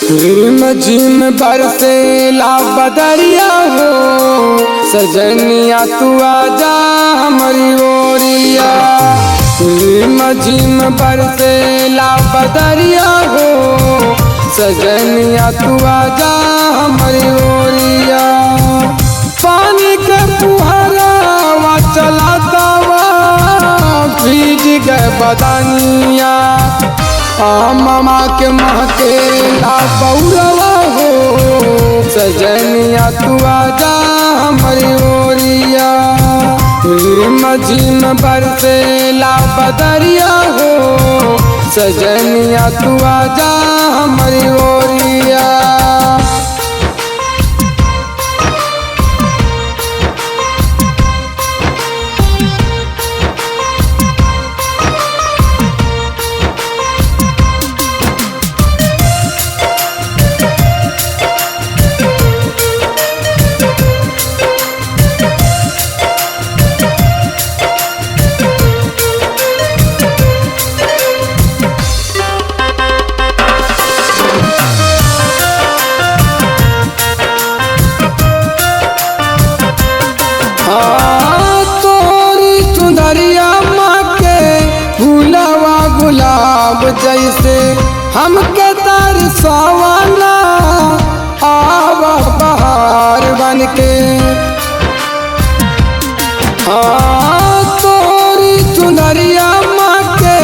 झिम बरसेला बदरिया हो, सजनिया तू आजा हमारी ओरिया। झिम बरसेला बदरिया हो, सजनिया तू आजा हमारी ओरिया। पानी के फुहारा चलाता वा भीज गए बदनिया, मामा के महके ला बउरवा हो, सजनिया तू आजा हमारी ओरिया। झिम बरसेला बदरिया हो, सजनिया तू आजा हमारी ओरिया। तोरी चुंदरिया माँ के फूलवा गुलाब जैसे हमके तरसवाना, आवा बहार बन के। तोरी चुंदरिया माँ के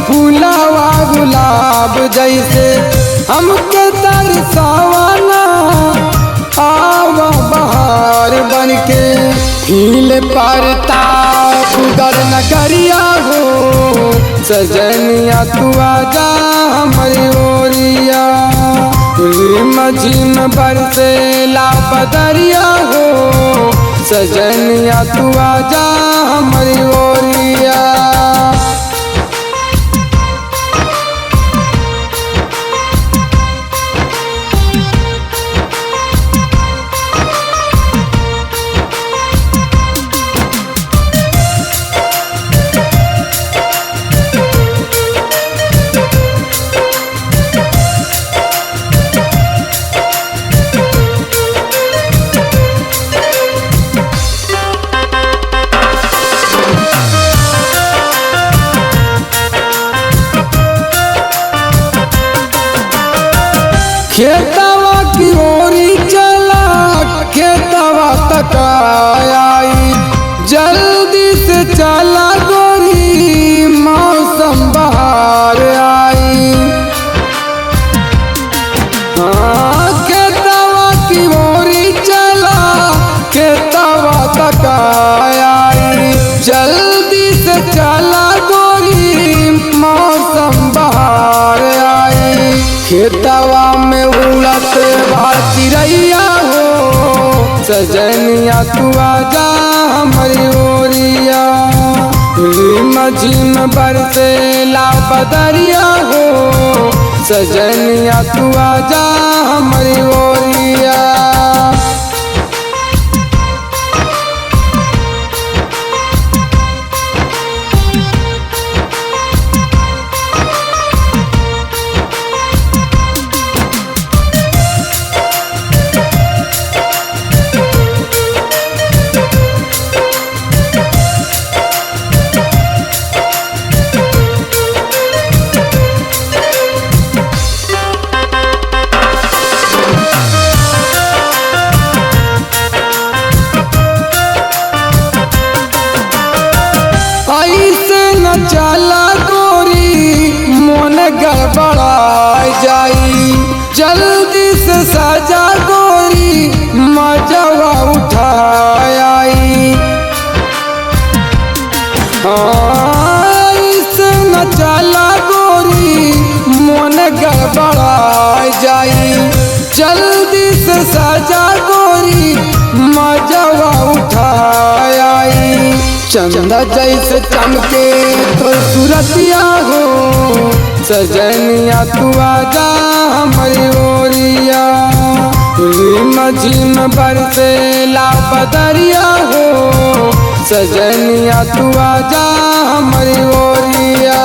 फूलवा गुलाब जैसे हमके तरसवाना, आवा बहार बन के। हील परता उधर नगरिया हो, सजनिया तू आजा हमारी ओरिया। झिम बरसेला बदरिया हो, सजनिया तू आजा हमारी ओरिया। खेतवा की ओरी चला, खेतवा तक आई, जल्दी से चला गोरी मौसम बहार आई। खेतवा की ओरी चला, खेतवा तक आई, जल्दी से चला गोरी मौसम बहार आई। खेतवा में उड़त चिड़ैया हो, सजनिया तू आजा हमारी ओरिया। झिम बरसेला बदरिया हो, सजनिया तू आजा हमारी ओरिया। चला गोरी मन गड़बड़ा जाई, जल्दी से सजा गोरी मजवा उठा आई। ऐसे न चला गोरी मन गड़बड़ा जाई, जल्दी से सजा गोरी मजवा उठा आई। चंदा जैसे चमके तो सूरतिया हो, सजनिया तू आजा हमारी ओरिया। झिम बरसेला बदरिया हो, सजनिया तू आजा हमारी ओरिया।